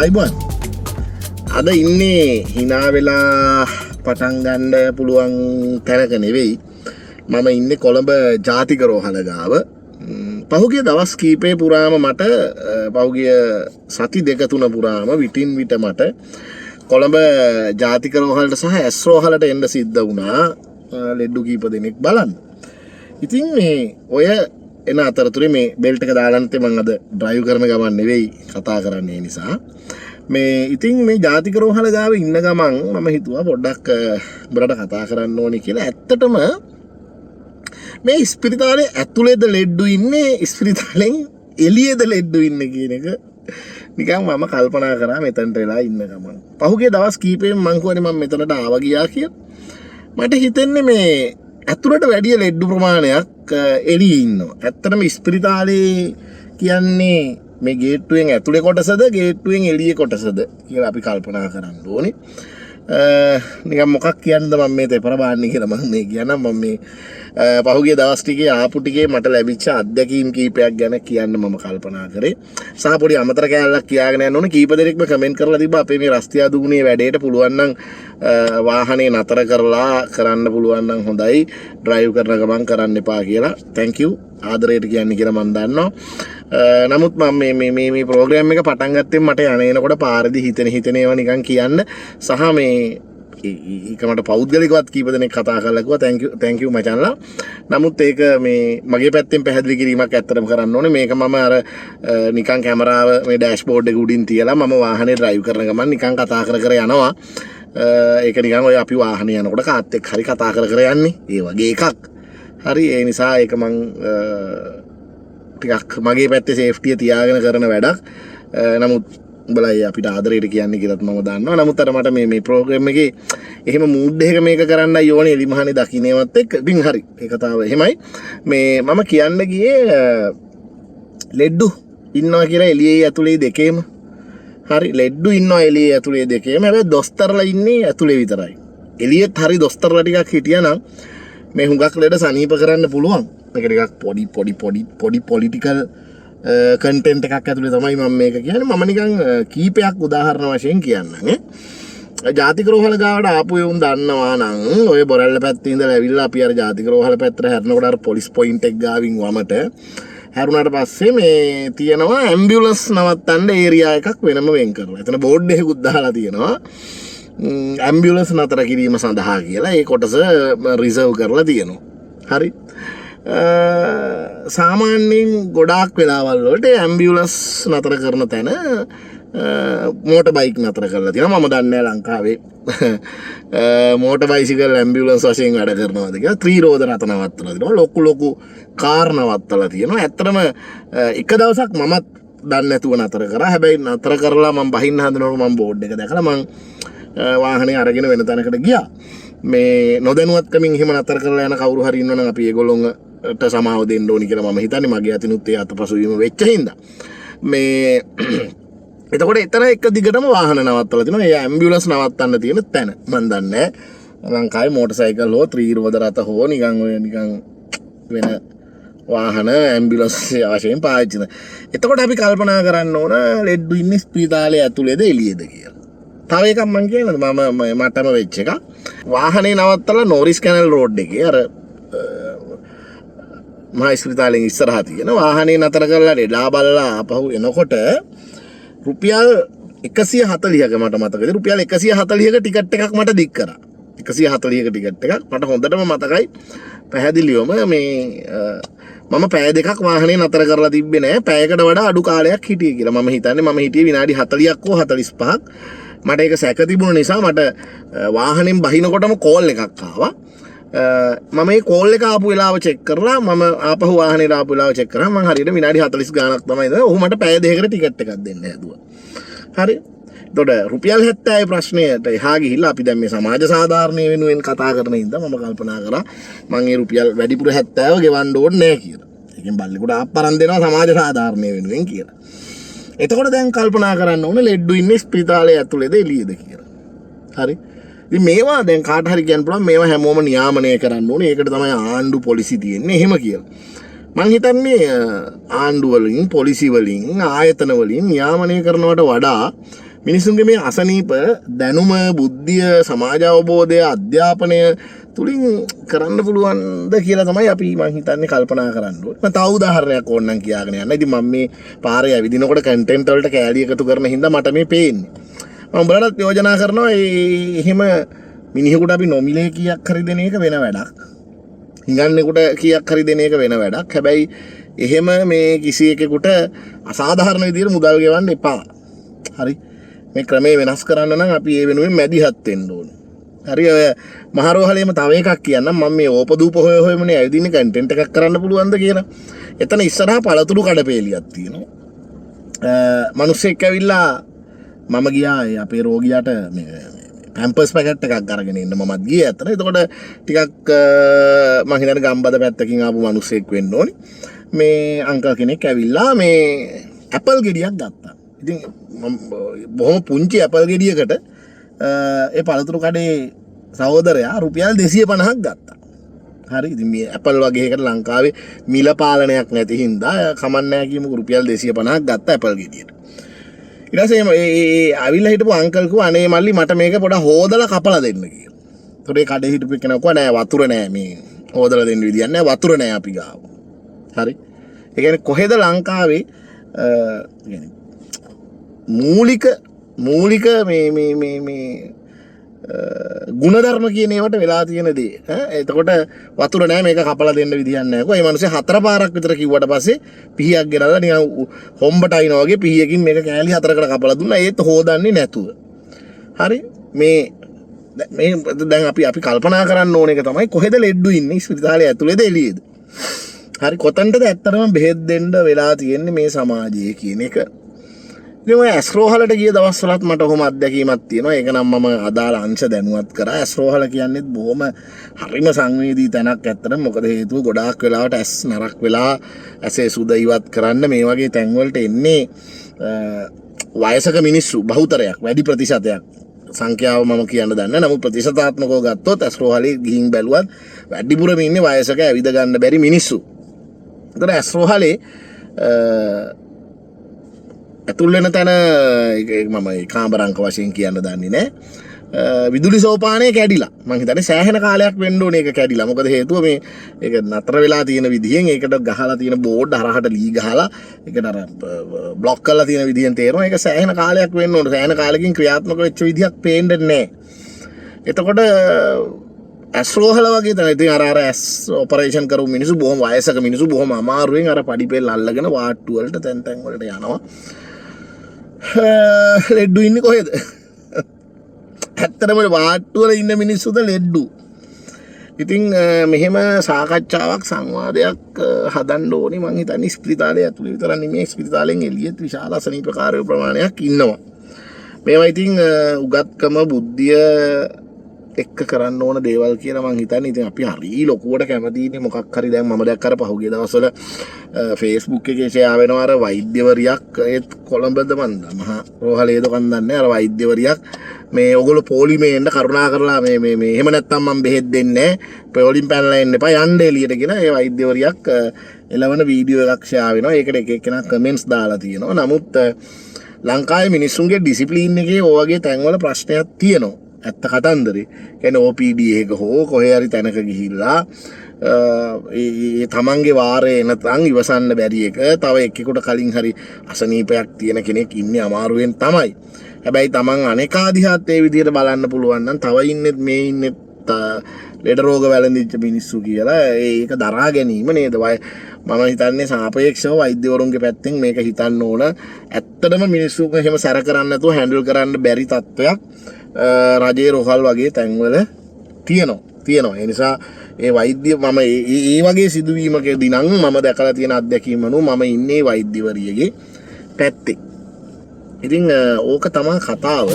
ආයිබෝන් අද ඉන්නේ hina වෙලා පටන් ගන්න පුළුවන් තැනක නෙවෙයි මම ඉන්නේ කොළඹ ජාතික රෝහල ගාව පහුගිය දවස් කීපේ පුරාම මට පහුගිය සති දෙක තුන පුරාම විටින් විට මට කොළඹ ජාතික රෝහලට සහ ඇස් රෝහලට එන්න සිද්ධ වුණා ලෙඩ්ඩු කීප දෙනෙක් බලන්න. ඉතින් මේ ඔය එන අතරතුරේ මේ බෙල්ට් එක දාලා නැත්නම් මම අද ඩ්‍රයිව් කරන ගමන් නෙවෙයි කතා කරන්නේ නිසා මේ ඉතින් මේ ජාතික රෝහල ගාව ඉන්න ගමන් මම හිතුවා පොඩ්ඩක් උඹලට කතා කරන්න ඕනේ කියලා. ඇත්තටම මේ ස්පිරිතාලේ ඇතුළේද ලෙඩ්ඩු ඉන්නේ ස්පිරිතාලෙන් එළියේද ලෙඩ්ඩු ඉන්නේ කියන එක නිකන් මම කල්පනා කරා මෙතනට වෙලා ඉන්න ගමන්. පහුගිය දවස් කීපෙම මං කියන්නේ මම මෙතනට ආවා ගියා කියලා. මට හිතෙන්නේ මේ ඇතුළට වැඩි ලෙඩ්ඩු ප්‍රමාණයක් එළියේ ඉන්නවා. ඇත්තටම ස්පිරිතාලේ කියන්නේ මේ ගේට්ටුවෙන් ඇතුලේ කොටසද ගේට්ටුවෙන් එළියේ කොටසද කියලා අපි කල්පනා කරන්න ඕනේ. නිකන් මොකක් කියන්නද මම මේ තෙපර බාන්නේ කියලා මම මේ කියනවා මම මේ පහුගිය දවස් ටිකේ ආපු ටිකේ මට ලැබිච්ච අත්දැකීම් කීපයක් ගැන කියන්න මම කල්පනා කරේ. සහ පොඩි අමතර කෑල්ලක් කියාගෙන යන්න ඕනේ. කීප දෙනෙක්ම කමෙන්ට් කරලා තිබ්බා අපේ මේ රස්තියා දුගුණේ වැඩේට පුළුවන් නම් වාහනේ නතර කරලා කරන්න පුළුවන් නම් හොඳයි. ඩ්‍රයිව් කරන ගමන් කරන්න එපා කියලා. thank you ආදරයට කියන්නේ කියලා මම දන්නවා. නමුත් මම මේ ප්‍රෝග්‍රෑම් එක පටන් ගත්තේ මට යනකොට පාරදී හිතෙන ඒවා නිකන් කියන්න සහ මේ ඒකමට පෞද්ගලිකවත් කීප දෙනෙක් කතා කරලා කිව්වා thank you මචංලා. නමුත් ඒක මේ මගේ පැත්තෙන් පැහැදිලි කිරීමක් ඇත්තටම කරන්න ඕනේ. මේක මම අර නිකන් කැමරාව මේ ඩෑෂ්බෝඩ් එක උඩින් තියලා මම වාහනේ ඩ්‍රයිව් කරන ගමන් නිකන් කතා කර යනවා. ඒක නිකන් ඔය අපි වාහනේ යනකොට කාත් එක්ක හරි කතා කර යන්නේ. ඒ වගේ එකක්. හරි ඒ නිසා ඒක මං ටිකක් මගේ පැත්තේ සේෆ්ටිය තියාගෙන කරන වැඩක්. නමුත් උඹලා අපිට ආදරයට කියන්නේ කියලාත් මම දන්නවා. නමුත් අර මට මේ ප්‍රෝග්‍රෑම් එකේ එහෙම මූඩ් එකක මේක කරන්නයි ඕනේ එලිමහනේ දකින්නේවත් එක්ක. ඉතින් හරි. ඒක තමයි එහෙමයි. මේ මම කියන්න ගියේ ලෙඩ්ඩු ඉන්නවා කියලා එළියේ ඇතුලේ දෙකේම. හරි ලෙඩ්ඩු ඉන්නවා එළියේ ඇතුලේ දෙකේම. හැබැයි දොස්තරලා ඉන්නේ ඇතුලේ විතරයි. එළියෙත් හරි දොස්තරලා ටිකක් හිටියානම් මේ හුඟක් ලෙඩ සනීප කරන්න පුළුවන්. මේක ටිකක් පොඩි පොලිටිකල් කන්ටෙන්ට් එකක් ඇතුලේ තමයි මම මේක කියන්නේ. මම නිකන් කීපයක් උදාහරණ වශයෙන් කියන්නම්. ජාතික රෝහල ගාවට ආපු උන් දන්නවා නම් ඔය බොරැල්ල පැත්තේ ඉඳලා ඇවිල්ලා අපි අර ජාතික රෝහල පැත්තට හැරෙනකොට අර පොලිස් පොයින්ට් එක ගාවින් වමට හැරුණාට පස්සේ මේ තියෙනවා ඇම්බියුලන්ස් නවත්තන්න ඒරියා එකක් වෙනම වෙන් කරලා. එතන බෝඩ් එකකුත් දාලා තියෙනවා. ඇම්බියුලන්ස් නතර කිරීම සඳහා කියලා ඒ කොටස රිසර්ව් කරලා තියෙනවා. හරි. සාමාන්‍යයෙන් ගොඩාක් වෙලාවල් වලට ඇම්බියුලන්ස් නතර කරන තැන මෝටර් බයික් නතර කරලා තියෙනවා. මම දන්නේ ලංකාවේ මෝටර් බයිසිකල් ඇම්බියුලන්ස් වශයෙන් වැඩ කරනවාද කියලා. ත්‍රිරෝද රථ නවත්තලා තියෙනවා. ලොකු කාර් නවත්තලා තියෙනවා. ඇත්තටම එක දවසක් මමත් දන්නේ නැතුව නතර කරා. හැබැයි නතර කරලා මම බහින්න හදනකොට මම බෝඩ් එක දැකලා මම වාහනේ අරගෙන වෙන තැනකට ගියා. මේ නොදැනුවත්කමින් එහෙම නතර කරලා යන කවුරු හරි ඉන්නවනම් අපි ඒගොල්ලොන්ට සමාව දෙන්න ඕනි කියලා මම හිතන්නේ. මගේ අතිනුත් ඒ අතපසු වීම වෙච්ච හින්දා. මේ එතකොට එතන එක දිගටම වාහන නවත්තලා තිනවා. ඒ ඇම්බියුලන්ස් නවත්තන්න තියෙන තැන. මම දන්නේ ලංකාවේ මෝටර් සයිකල් හෝ ත්‍රිරෝද රථ හෝ නිකන් වෙන වාහන ඇම්බියුලන්ස් වශයෙන් පාවිච්චි කරනවා. එතකොට අපි කල්පනා කරන්න ඕන ලෙඩ්ඩු ඉන්නේ ස්පිරිතාලේ ඇතුලේද එළියේද කියලා. තව එකක් මම කියනද මටම වෙච්ච එක. වාහනේ නවත්තලා නෝරිස් කැනල් රෝඩ් එකේ අර මහා ස්පිරිතාලෙන් ඉස්සරහා තියෙන වාහනේ නතර කරලා ලෙඩා බලලා ආපහු එනකොට රුපියල් 140ක මට මතකයි. රුපියල් 140ක ටිකට් එකක් මට දික් කරා. 140ක ටිකට් එකක් මට හොඳටම මතකයි. පැහැදිලිවම මේ මම පැය දෙකක් වාහනේ නතර කරලා තිබ්බේ නෑ. පැයකට වඩා අඩු කාලයක් හිටියේ කියලා. මම හිතන්නේ මම හිටියේ විනාඩි 40ක් හෝ 45ක්. මට ඒක සැක තිබුණ නිසා මට වාහනෙන් බහිනකොටම කෝල් එකක් ආවා. මම මේ කෝල් එක ආපු වෙලාව චෙක් කරලා මම ආපහු වාහනේට ආපු වෙලාව චෙක් කරා. මම හරියට විනාඩි 40 ගාණක් තමයි ඉඳලා. ඔහු මට පැය දෙකකට ටිකට් එකක් දෙන්න හැදුවා. හරි. එතකොට රුපියල් 70යි ප්‍රශ්නයට එහා ගිහිල්ලා අපි දැන් මේ සමාජ සාධාරණය වෙනුවෙන් කතා කරන හින්දා මම කල්පනා කරා මම මේ රුපියල් වැඩිපුර 70ව ගෙවන්න ඕනේ නැහැ කියලා. ඒකෙන් බල්ලෙකුට ආප්පරන් දෙනවා සමාජ සාධාරණය වෙනුවෙන් කියලා. එතකොට දැන් කල්පනා කරන්න ඕනේ ලෙඩ්ඩු ඉන්නේ ස්පිරිතාලේ ඇතුලේද එළියේද කියලා. හරි. ඉතින් මේවා දැන් කාට හරි කියන්න පුළුවන් මේවා හැමෝම නියාමනය කරන්න ඕනේ. ඒකට තමයි ආණ්ඩු පොලිසි තියෙන්නේ. එහෙම කියලා. මං හිතන්නේ ආණ්ඩු වලින් පොලිසි වලින් ආයතන වලින් නියාමනය කරනවට වඩා මිනිසුන්ගේ මේ අසනීප දැනුම බුද්ධිය සමාජ අවබෝධය අධ්‍යාපනය තුලින් කරන්න පුළුවන්ද කියලා තමයි අපි මං හිතන්නේ කල්පනා කරන්න ඕනේ. මම තව උදාහරණයක් ඕනනම් කියාගෙන යන්න. ඉතින් මම මේ පාරේ ඇවිදිනකොට කන්ටෙන්ට් වලට කෑලි එකතු කරන හින්දා මට මේ පේන්නේ. මම උඹලටත් යෝජනා කරනවා එහෙම මිනිහෙකුට අපි නොමිලේ කීයක් හරි දෙන එක වෙන වැඩක්. හිඟන්නෙකුට කීයක් හරි දෙන එක වෙන වැඩක්. හැබැයි එහෙම මේ කිසි එකෙකුට අසාධාරණ විදිහට මුදල් ගෙවන්න එපා. හරි. මේ ක්‍රමේ වෙනස් කරන්න නම් අපි ඒ වෙනුවෙන් මැදිහත් වෙන්න ඕනේ. හරි ඔය මහරෝහලේම තව එකක් කියන්නම් මම මේ ඕපදූප හොයමනේ ඇවිදින්නේ කන්ටෙන්ට් එකක් කරන්න පුළුවන්ද කියලා. එතන ඉස්සරහා පළතුරු කඩපේලියක් තියෙනවා. මිනිස්සෙක් ඇවිල්ලා මම ගියා අපේ රෝගියාට මේ පැම්පර්ස් පැකට් එකක් අරගෙන ඉන්න මමත් ගියේ අතන. එතකොට ටිකක් මම හිතන්නේ ගම්බද පැත්තකින් ආපු මිනිස්සෙක් වෙන්න ඕනි. මේ අංකල් කෙනෙක් ඇවිල්ලා මේ ඇපල් ගෙඩියක් ගත්තා. ඉතින් බොහොම පුංචි ඇපල් ගෙඩියකට ඒ පළතුරු කඩේ සහෝදරයා රුපියල් 250ක් ගත්තා. හරි. ඉතින් මේ ඇපල් වගේ එකකට ලංකාවේ මිල පාලනයක් නැති හින්දා කමන්නේ නැහැ කියමුකෝ රුපියල් 250ක් ගත්තා ඇපල් ගෙඩියට. ඊට පස්සේ ඒ ආවිල්ලා හිටපු අංකල් කිව්වා අනේ මල්ලි මට මේක පොඩක් හොදලා කපලා දෙන්න කියලා. ඒතකොට ඒ කඩේ හිටපු කෙනා කිව්වා නෑ වතුර නෑ මේ හොදලා දෙන්න විදියක් නෑ වතුර නෑ අපි ගාව. හරි. ඒ කියන්නේ කොහෙද ලංකාවේ කියන්නේ මූලික මේ ගුණධර්ම කියන ඒවට වෙලා තියෙන දේ. එතකොට වතුර නෑ මේක කපලා දෙන්න විදියක් නෑ. කොහේ මිනිස්සේ 4 පාරක් විතර කිව්වට පස්සේ පිහියක් ගෙනල්ලා නිකන් හොම්බට අයිනා වගේ පිහියකින් මේක කෑලි 4කට කපලා දුන්නා. ඒත් හොදන්නේ නැතුව. හරි. මේ දැන් අපි කල්පනා කරන්න ඕන එක තමයි කොහෙද ලෙඩ්ඩු ඉන්නේ ස්පිරිතාලේ ඇතුළේද එළියේද? හරි කොතනටද ඇත්තටම බෙහෙත් දෙන්න වෙලා තියෙන්නේ මේ සමාජයේ කියන එක. ඉතින් ඔය ඇස්රෝහලට ගිය දවස්වලත් මට ඔහොම අත්දැකීමක් තියෙනවා. ඒක නම් මම අදාළ අංශ දැනුවත් කරා. ඇස්රෝහල කියන්නේත් බොහොම හරිම සංවේදී තැනක් ඇත්තට. මොකද හේතුව ගොඩාක් වෙලාවට ඇස් නරක් වෙලා ඇසේ සුද ඉවත් කරන්න මේ වගේ තැන් වලට එන්නේ වයසක මිනිස්සු බහුතරයක් වැඩි ප්‍රතිශතයක්. සංඛ්‍යාව මම කියන්න දන්නේ නැහැ. නමුත් ප්‍රතිශතාත්මකව ගත්තොත් ඇස්රෝහලේ ගිහින් බැලුවත් වැඩිපුරම ඉන්නේ වයසක ඇවිද ගන්න බැරි මිනිස්සු. ඒතර ඇස්රෝහලේ ඇතුල් වෙන තැන මම කාමරංක වශයෙන් කියන්න දන්නේ නැහැ. විදුලි සෝපානය කැඩිලා. මං හිතන්නේ සෑහෙන කාලයක් වෙන්න ඕනේ ඒක කැඩිලා. මොකද හේතුව මේ ඒක නතර වෙලා තියෙන විදිහෙන් ඒකට ගහලා තියෙන බෝඩ් හරහට ලී ගහලා ඒකට අර බ්ලොක් කරලා තියෙන විදිහෙන් තේරෙනවා. ඒක සෑහෙන කාලයක් වෙන්න ඕනේ. සෑහෙන කාලෙකින් ක්‍රියාත්මක වෙච්ච විදිහක් පේන්නේ නැහැ. එතකොට ඇස්රෝහල වගේ තැන ඉතින් අර ඇස් ඔපරේෂන් කරපු මිනිස්සු බොහොම වයසක මිනිස්සු බොහොම අමාරුවෙන් අර පඩිපෙල් අල්ලගෙන වාට්ටු වලට තැන් වලට යනවා. ලෙඩ්ඩු ඉන්නේ කොහෙද? ඇත්තටම වාට්ටු වල ඉන්න මිනිස්සුද ලෙඩ්ඩු. ඉතින් මෙහෙම සාකච්ඡාවක් සංවාදයක් හදන්න ඕනේ මං හිතන්නේ ස්පිරිතාලේ ඇතුලේ විතරක් නෙමෙයි ස්පිරිතාලෙන් එළියෙත් විශාල අසනීපකාරයෝ ප්‍රමාණයක් ඉන්නවා. මේවා ඉතින් උගත්කම බුද්ධිය එක්ක කරන්න ඕන දේවල් කියලා මං හිතන්නේ. ඉතින් අපි හරි ලොකුවට කැමතිනේ මොකක් හරි දැන් මම දැක්ක අර පහුගිය දවස්වල Facebook එකේ ෂෙයා වෙනවා අර වෛද්‍යවරියක් ඒත් කොළඹද මන්ද මහා රෝහලේද කන් දන්නේ අර වෛද්‍යවරියක් මේ ඔයගොල්ලෝ පොලිමේ එන්න කරුණා කරලා මේ එහෙම නැත්තම් මම බෙහෙත් දෙන්නේ නැහැ පොලිම් පැනලා එන්න එපා යන්න එළියට කියලා ඒ වෛද්‍යවරියක් එළවන වීඩියෝ එකක් ෂෙයා වෙනවා. ඒකට එක එක්කෙනා කමෙන්ට්ස් දාලා තියෙනවා. නමුත් ලංකාවේ මිනිස්සුන්ගේ ඩිසිප්ලින් එකේ ඔය වගේ තැන්වල ප්‍රශ්නයක් තියෙනවා. ඇත්ත කතන්දරේ. කියන්නේ OPD එක හෝ කොහේ හරි තැනක ගිහිල්ලා ඒ තමන්ගේ වාරේ නැත්නම් ඉවසන්න බැරි එක තව එක්කෙකුට කලින් හරි අසනීපයක් තියෙන කෙනෙක් ඉන්නේ අමාරුවෙන් තමයි. හැබැයි තමන් අනේකා දිහාත් ඒ විදිහට බලන්න පුළුවන් නම් තව ඉන්නේ මේ ඉන්නේ ලෙඩ රෝග වැළඳිච්ච මිනිස්සු කියලා ඒක දරා ගැනීම නේද? මම හිතන්නේ සාපේක්ෂව වෛද්‍යවරුන්ගේ පැත්තෙන් මේක හිතන්න ඕන. ඇත්තටම මිනිස්සු එහෙම සැර කරන්න නැතුව හැන්ඩල් කරන්න බැරි තත්ත්වයක් රජයේ රෝහල් වගේ තැන්වල තියෙනවා. ඒ නිසා ඒ වෛද්‍ය මම ඒ වගේ සිදුවීමකදී නම් මම දැකලා තියෙන අත්දැකීම අනුව මම ඉන්නේ වෛද්‍යවරියගේ පැත්තේ. ඉතින් ඕක තමයි කතාව.